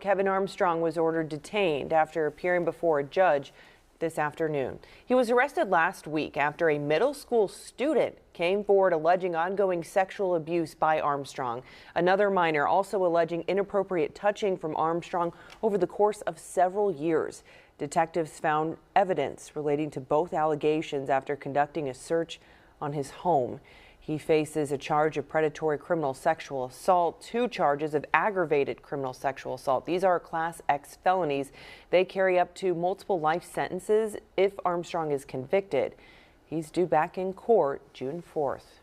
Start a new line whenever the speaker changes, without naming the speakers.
Kevin Armstrong was ordered detained after appearing before a judge this afternoon. He was arrested last week after a middle school student came forward alleging ongoing sexual abuse by Armstrong. Another minor also alleging inappropriate touching from Armstrong over the course of several years. Detectives found evidence relating to both allegations after conducting a search on his home. He faces a charge of predatory criminal sexual assault, 2 charges of aggravated criminal sexual assault. These are Class X felonies. They carry up to multiple life sentences if Armstrong is convicted. He's due back in court June 4th.